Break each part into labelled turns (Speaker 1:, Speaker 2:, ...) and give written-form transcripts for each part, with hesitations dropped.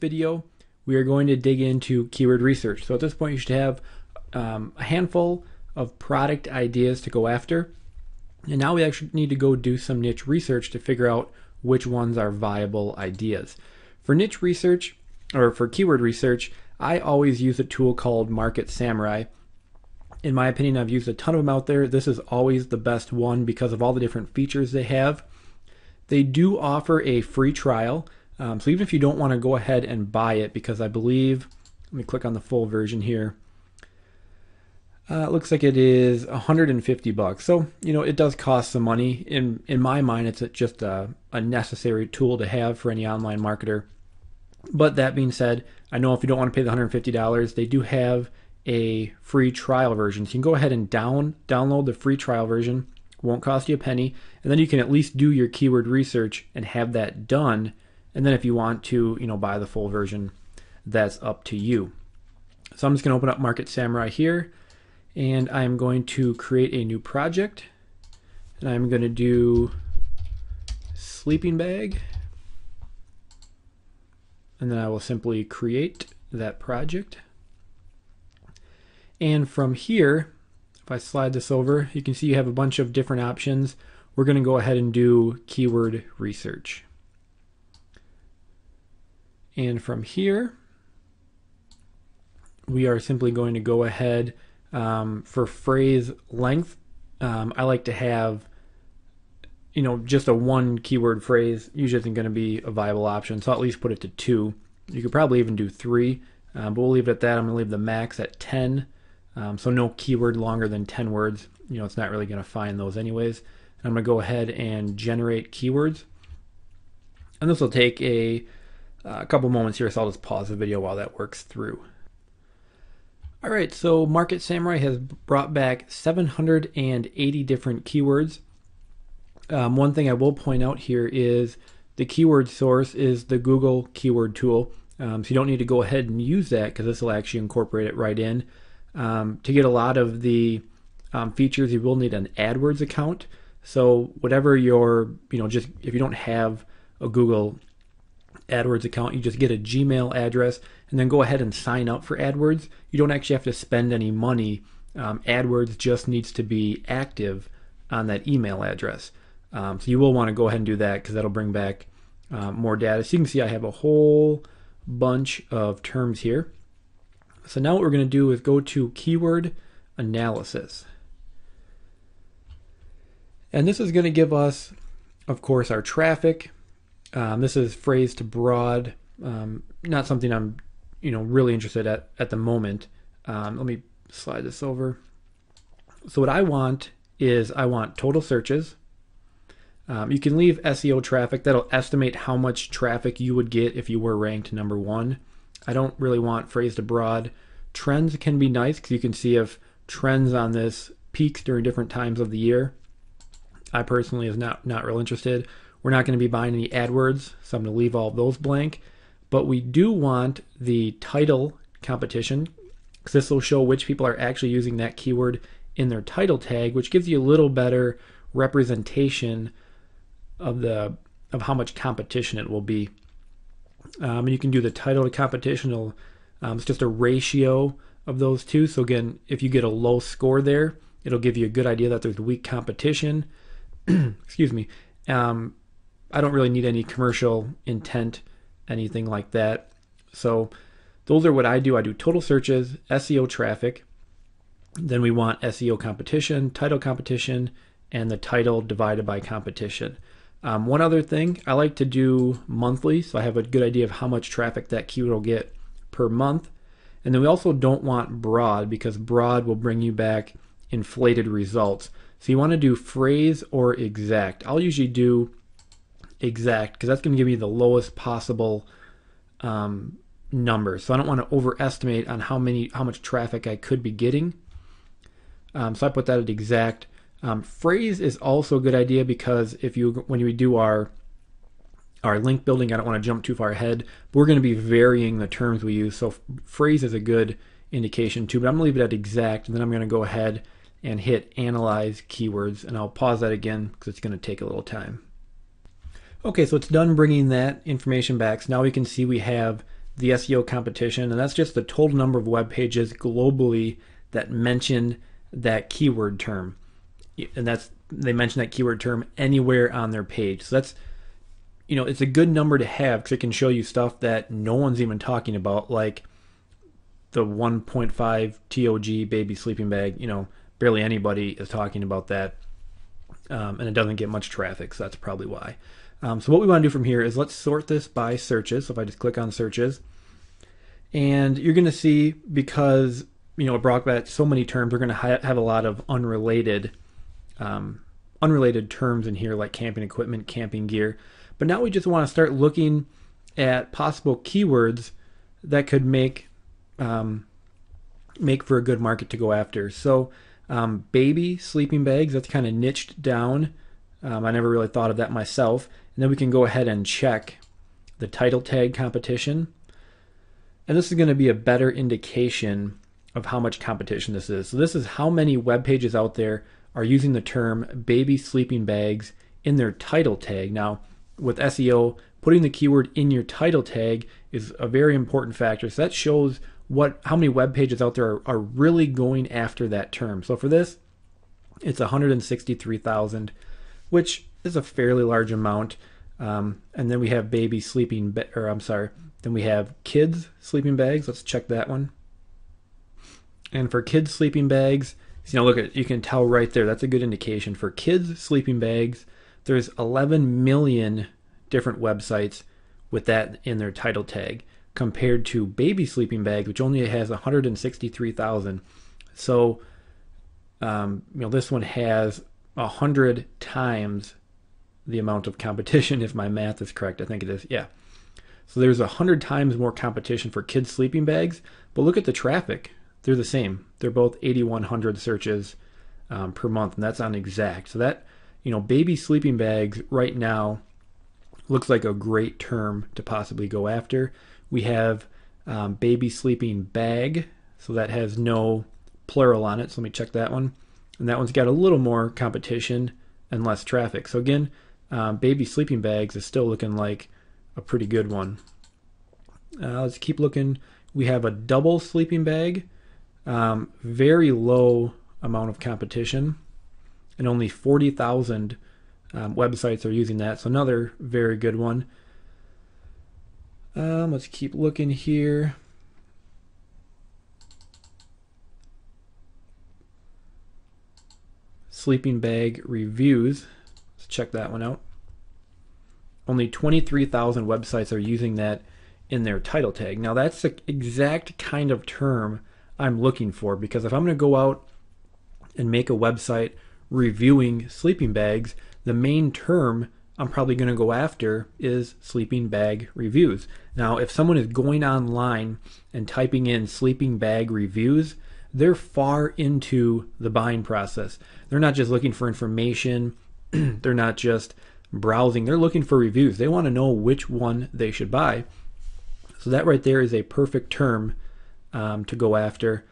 Speaker 1: video, we are going to dig into keyword research. So at this point, you should have a handful of product ideas to go after. And now we actually need to go do some niche research to figure out which ones are viable ideas. For niche research, or for keyword research, I always use a tool called Market Samurai. In my opinion, I've used a ton of them out there. This is always the best one because of all the different features they have. They do offer a free trial. So even if you don't want to go ahead and buy it, because I believe, let me click on the full version here. It looks like it is $150. So, it does cost some money. In my mind, it's just a necessary tool to have for any online marketer. But that being said, I know if you don't want to pay the $150, they do have a free trial version. So you can go ahead and download the free trial version. Won't cost you a penny. And then you can at least do your keyword research and have that done. And then if you want to, buy the full version, that's up to you. So I'm just going to open up Market Samurai here. And I'm going to create a new project. And I'm going to do sleeping bag. And then I will simply create that project. And from here, if I slide this over, you can see you have a bunch of different options. We're going to go ahead and do keyword research. And from here, we are simply going to go ahead for phrase length. I like to have, just a one keyword phrase usually isn't going to be a viable option. So I'll at least put it to 2. You could probably even do 3, but we'll leave it at that. I'm going to leave the max at 10. So no keyword longer than 10 words. It's not really going to find those anyways. And I'm going to go ahead and generate keywords. And this will take a couple moments here, so I'll just pause the video while that works through. All right, so Market Samurai has brought back 780 different keywords. One thing I will point out here is the keyword source is the Google keyword tool. So you don't need to go ahead and use that because this will actually incorporate it right in. To get a lot of the features, you will need an AdWords account. So whatever your, just if you don't have a Google AdWords account, you just get a Gmail address and then go ahead and sign up for AdWords. You don't actually have to spend any money. AdWords just needs to be active on that email address. So you will want to go ahead and do that because that'll bring back more data. So you can see I have a whole bunch of terms here. So now what we're going to do is go to keyword analysis. And this is going to give us, of course, our traffic. This is phrase to broad, not something I'm, really interested at the moment. Let me slide this over. So what I want is I want total searches. You can leave SEO traffic. That'll estimate how much traffic you would get if you were ranked number 1. I don't really want phrase to broad. Trends can be nice because you can see if trends on this peaks during different times of the year. I personally is not real interested. We're not going to be buying any AdWords, so I'm going to leave all of those blank. But we do want the title competition because this will show which people are actually using that keyword in their title tag, which gives you a little better representation of how much competition it will be. And you can do the title to competition. It's just a ratio of those two. So again, if you get a low score there, it'll give you a good idea that there's weak competition. Excuse me. I don't really need any commercial intent, anything like that. So those are what I do. I do total searches, SEO traffic. Then we want SEO competition, title competition, and the title divided by competition. One other thing, I like to do monthly, so I have a good idea of how much traffic that keyword will get per month. And then we also don't want broad because broad will bring you back inflated results. So you want to do phrase or exact. I'll usually do exact because that's going to give me the lowest possible number. So I don't want to overestimate on how much traffic I could be getting. So I put that at exact. Phrase is also a good idea because when we do our link building, I don't want to jump too far ahead, but we're going to be varying the terms we use. So phrase is a good indication too, but I'm going to leave it at exact, and then I'm going to go ahead and hit analyze keywords, and I'll pause that again because it's going to take a little time. Okay, so it's done bringing that information back. So now we can see we have the SEO competition, and that's just the total number of web pages globally that mention that keyword term. And that's, they mention that keyword term anywhere on their page. So that's, it's a good number to have because it can show you stuff that no one's even talking about, like the 1.5 TOG baby sleeping bag. Barely anybody is talking about that, and it doesn't get much traffic, so that's probably why. So what we want to do from here is let's sort this by searches. So if I just click on searches, and you're going to see, because it brought back so many terms, we're going to have a lot of unrelated terms in here, like camping equipment, camping gear. But now we just want to start looking at possible keywords that could make for a good market to go after. So baby sleeping bags, that's kind of niched down. I never really thought of that myself. And then we can go ahead and check the title tag competition. And this is going to be a better indication of how much competition this is. So this is how many web pages out there are using the term baby sleeping bags in their title tag. Now, with SEO, putting the keyword in your title tag is a very important factor. So that shows how many web pages out there are really going after that term. So for this, it's 163,000, which is a fairly large amount. And then we have baby sleeping, then we have kids sleeping bags. Let's check that one. And for kids sleeping bags, you can tell right there, that's a good indication. For kids sleeping bags, there's 11 million different websites with that in their title tag, compared to baby sleeping bags, which only has 163,000. So, this one has 100 times the amount of competition, if my math is correct. I think it is, yeah. So there's 100 times more competition for kids sleeping bags, but look at the traffic. They're the same. They're both 8,100 searches per month, and that's on exact. So that, baby sleeping bags right now looks like a great term to possibly go after. We have baby sleeping bag, so that has no plural on it. So let me check that one. And that one's got a little more competition and less traffic. So again, baby sleeping bags is still looking like a pretty good one. Let's keep looking. We have a double sleeping bag. Very low amount of competition, and only 40,000 websites are using that. So another very good one. Let's keep looking here. Sleeping bag reviews. Let's check that one out. Only 23,000 websites are using that in their title tag. Now that's the exact kind of term I'm looking for, because if I'm going to go out and make a website reviewing sleeping bags, the main term I'm probably going to go after is sleeping bag reviews. Now, if someone is going online and typing in sleeping bag reviews, they're far into the buying process. They're not just looking for information. They're not just browsing. They're looking for reviews. They want to know which one they should buy. So that right there is a perfect term to go after.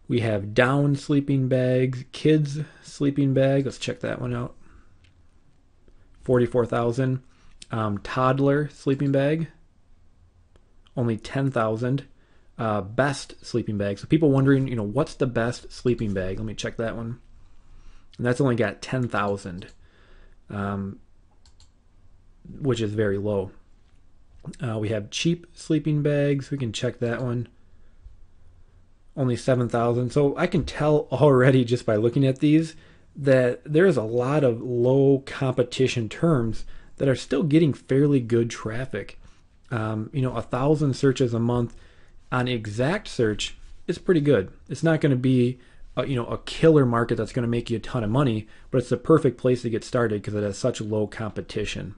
Speaker 1: We have down sleeping bags, kids sleeping bag. Let's check that one out. 44,000. Toddler sleeping bag, only 10,000. Best sleeping bag. So people wondering, what's the best sleeping bag? Let me check that one. And that's only got 10,000, which is very low. We have cheap sleeping bags. We can check that one. Only 7,000. So I can tell already just by looking at these that there's a lot of low competition terms that are still getting fairly good traffic. 1,000 searches a month on exact search is pretty good. It's not going to be a killer market that's going to make you a ton of money, but it's the perfect place to get started because it has such low competition.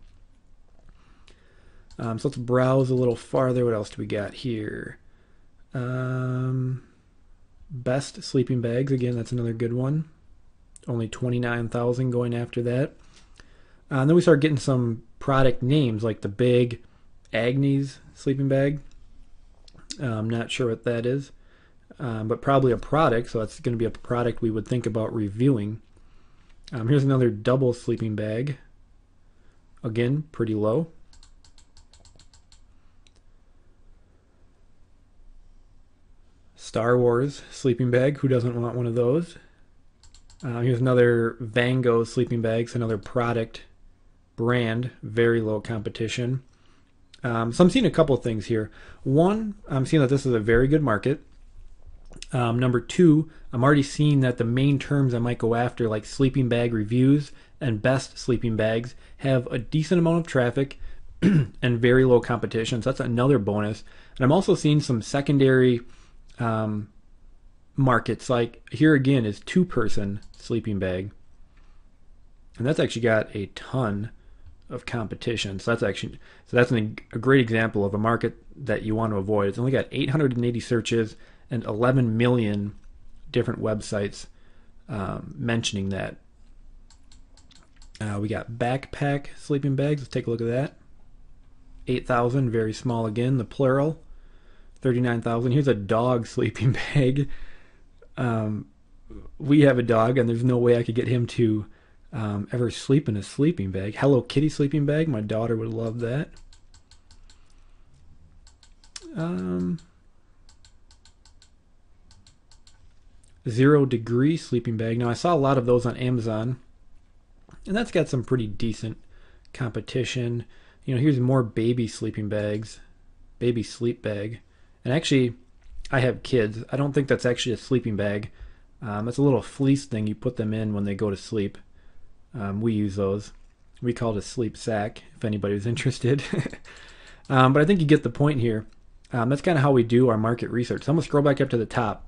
Speaker 1: So let's browse a little farther. What else do we got here? Best sleeping bags. Again, that's another good one. Only 29,000 going after that. And then we start getting some product names like the Big Agnes sleeping bag. I'm not sure what that is, but probably a product. So that's going to be a product we would think about reviewing. Here's another double sleeping bag. Again, pretty low. Star Wars sleeping bag. Who doesn't want one of those? Here's another Vango sleeping bag. So another product brand. Very low competition. So I'm seeing a couple of things here. One, I'm seeing that this is a very good market. Number two, I'm already seeing that the main terms I might go after, like sleeping bag reviews and best sleeping bags, have a decent amount of traffic and very low competition. So that's another bonus. And I'm also seeing some secondary markets. Like here again is 2-person sleeping bag, and that's actually got a ton of competition. So that's a great example of a market that you want to avoid. It's only got 880 searches and 11 million different websites mentioning that. We got backpack sleeping bags. Let's take a look at that. 8,000, very small again, the plural. 39,000. Here's a dog sleeping bag. We have a dog, and there's no way I could get him to ever sleep in a sleeping bag. Hello Kitty sleeping bag. My daughter would love that. 0 degree sleeping bag. Now I saw a lot of those on Amazon, and that's got some pretty decent competition. You know, here's more baby sleeping bags, baby sleep bag. And actually, I have kids. I don't think that's actually a sleeping bag. It's a little fleece thing you put them in when they go to sleep. We use those. We call it a sleep sack, if anybody was interested. But I think you get the point here. That's kind of how we do our market research. So I'm going to scroll back up to the top.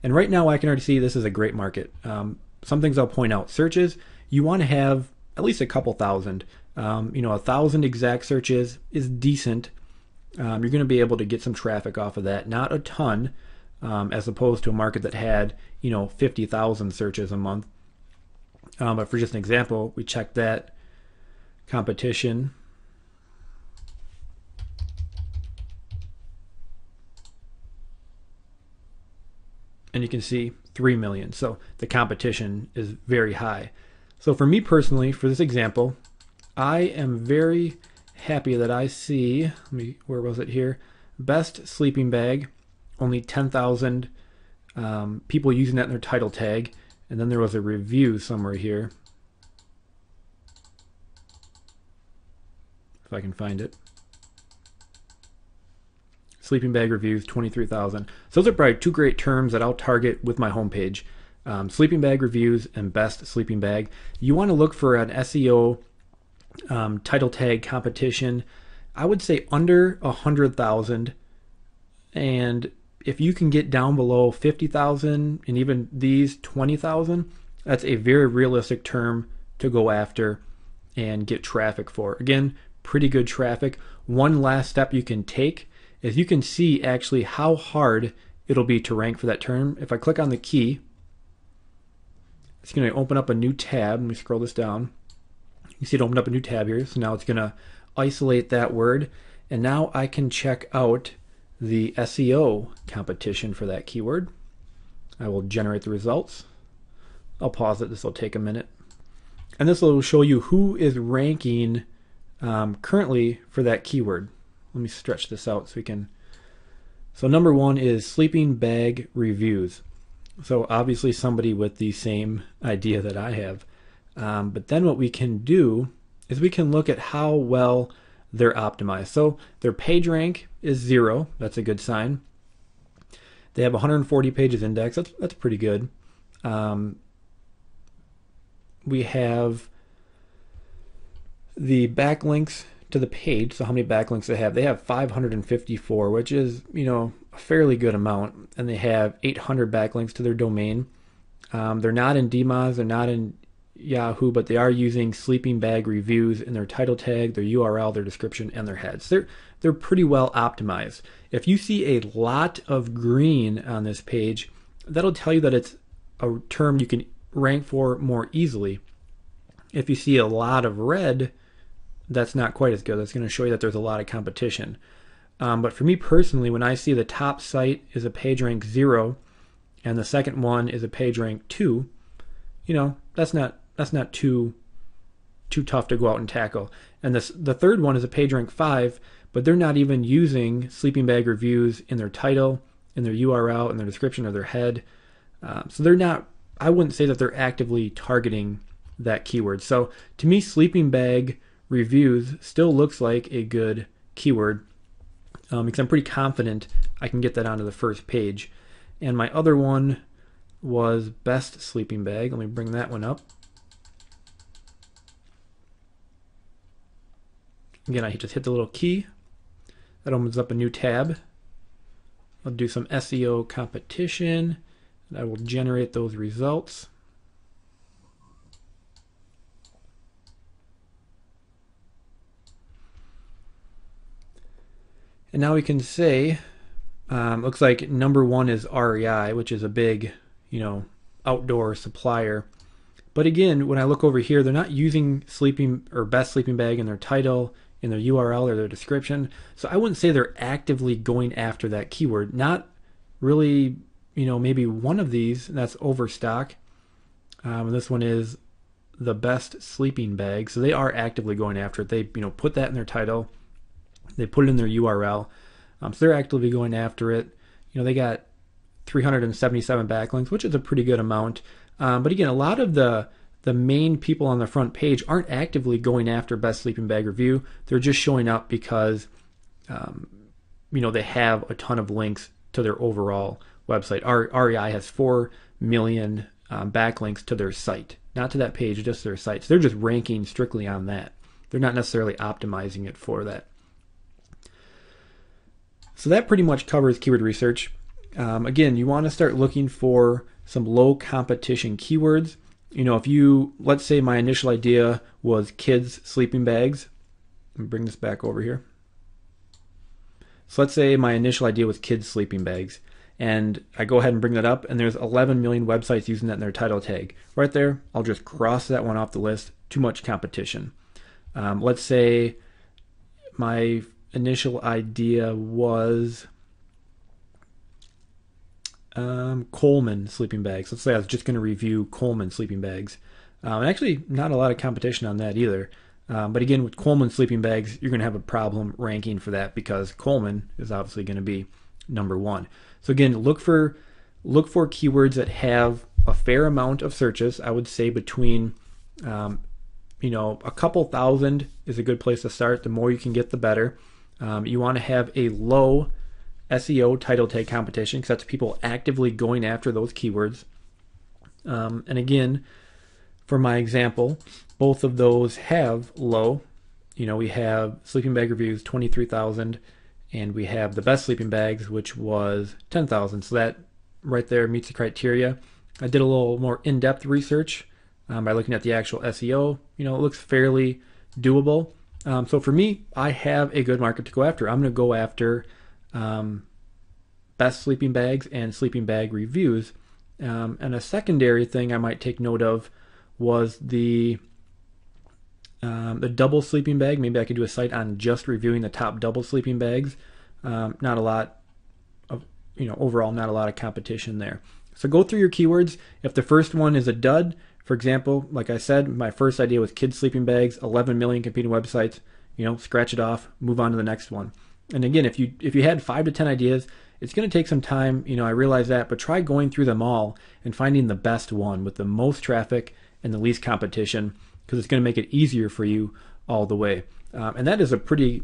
Speaker 1: And right now I can already see this is a great market. Some things I'll point out. Searches, you want to have at least a couple thousand. 1,000 exact searches is decent. You're going to be able to get some traffic off of that. Not a ton, as opposed to a market that had 50,000 searches a month. But for just an example, we checked that competition. And you can see 3 million. So the competition is very high. So for me personally, for this example, I am very happy that I see, where was it here? Best sleeping bag, only 10,000 people using that in their title tag. And then there was a review somewhere here. If I can find it. Sleeping bag reviews, 23,000. So those are probably two great terms that I'll target with my homepage. Sleeping bag reviews and best sleeping bag. You want to look for an SEO title tag competition. I would say under 100,000. And if you can get down below 50,000 and even these 20,000, that's a very realistic term to go after and get traffic for. Again, pretty good traffic. One last step you can take is you can see actually how hard it'll be to rank for that term. If I click on the key, it's going to open up a new tab. Let me scroll this down. You see it opened up a new tab here. So now it's going to isolate that word. And now I can check out the SEO competition for that keyword. I will generate the results. I'll pause it. This will take a minute. And this will show you who is ranking currently for that keyword. Let me stretch this out so we can. So number 1 is sleeping bag reviews. So obviously somebody with the same idea that I have. But then what we can do is we can look at how well they're optimized. So their page rank is 0. That's a good sign. They have 140 pages indexed. That's pretty good. We have the backlinks to the page. So how many backlinks they have? They have 554, which is, a fairly good amount. And they have 800 backlinks to their domain. They're not in DMOZ, they're not in Yahoo, but they are using sleeping bag reviews in their title tag, their URL, their description, and their heads. They're pretty well optimized. If you see a lot of green on this page, that'll tell you that it's a term you can rank for more easily. If you see a lot of red, that's not quite as good. That's going to show you that there's a lot of competition. But for me personally, when I see the top site is a page rank 0 and the second one is a page rank 2, that's not too tough to go out and tackle. And the third one is a page rank 5, but they're not even using sleeping bag reviews in their title, in their URL, in their description, or their head. So they're not, I wouldn't say that they're actively targeting that keyword. So to me, sleeping bag reviews still looks like a good keyword, because I'm pretty confident I can get that onto the first page. And my other one was best sleeping bag. Let me bring that one up. Again, I just hit the little key. That opens up a new tab. I'll do some SEO competition, and I will generate those results. And now we can say, looks like number one is REI, which is a big, outdoor supplier. But again, when I look over here, they're not using sleeping or best sleeping bag in their title, in their URL, or their description. So I wouldn't say they're actively going after that keyword. Not really, maybe one of these, and that's Overstock. And this one is the best sleeping bag. So they are actively going after it. They, put that in their title. They put it in their URL. So they're actively going after it. They got 377 backlinks, which is a pretty good amount. But again, a lot of the main people on the front page aren't actively going after best sleeping bag review. They're just showing up because, they have a ton of links to their overall website. REI has 4 million backlinks to their site, not to that page, just their site. So they're just ranking strictly on that. They're not necessarily optimizing it for that. So that pretty much covers keyword research. Again, you want to start looking for some low competition keywords. Let's say my initial idea was kids sleeping bags. Let me bring this back over here. So let's say my initial idea was kids sleeping bags, and I go ahead and bring that up, and there's 11 million websites using that in their title tag. Right there, I'll just cross that one off the list. Too much competition. Let's say my initial idea was Coleman sleeping bags. Let's say I was just going to review Coleman sleeping bags. And actually, not a lot of competition on that either. But again, with Coleman sleeping bags, you're going to have a problem ranking for that because Coleman is obviously going to be number one. So again, look for keywords that have a fair amount of searches. I would say between a couple thousand is a good place to start. The more you can get, the better. You want to have a low SEO title tag competition because that's people actively going after those keywords. And again, for my example, both of those have low. We have sleeping bag reviews 23,000, and we have the best sleeping bags, which was 10,000. So that right there meets the criteria. I did a little more in-depth research by looking at the actual SEO. It looks fairly doable. So for me, I have a good market to go after. I'm going to go after best sleeping bags and sleeping bag reviews. And a secondary thing I might take note of was the double sleeping bag. Maybe I could do a site on just reviewing the top double sleeping bags. Not a lot of, overall not a lot of competition there. So go through your keywords. If the first one is a dud, for example, like I said, my first idea was kids sleeping bags, 11 million competing websites, scratch it off, move on to the next one. And again, if you had 5 to 10 ideas, it's going to take some time, I realize that, but try going through them all and finding the best one with the most traffic and the least competition, because it's going to make it easier for you all the way. And that is a pretty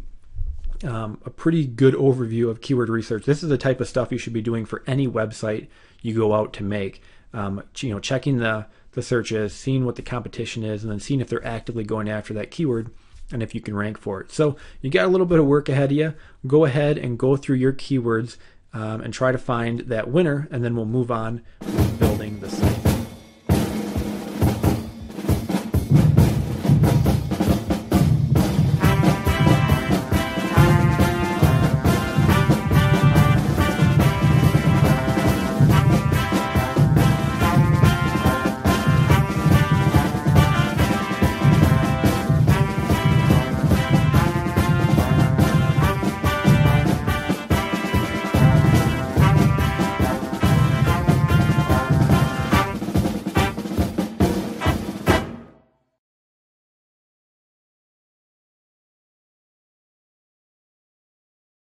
Speaker 1: good overview of keyword research. This is the type of stuff you should be doing for any website you go out to make. Checking the searches, seeing what the competition is, and then seeing if they're actively going after that keyword and if you can rank for it. So you got a little bit of work ahead of you. Go ahead and go through your keywords and try to find that winner, and then we'll move on with building the site.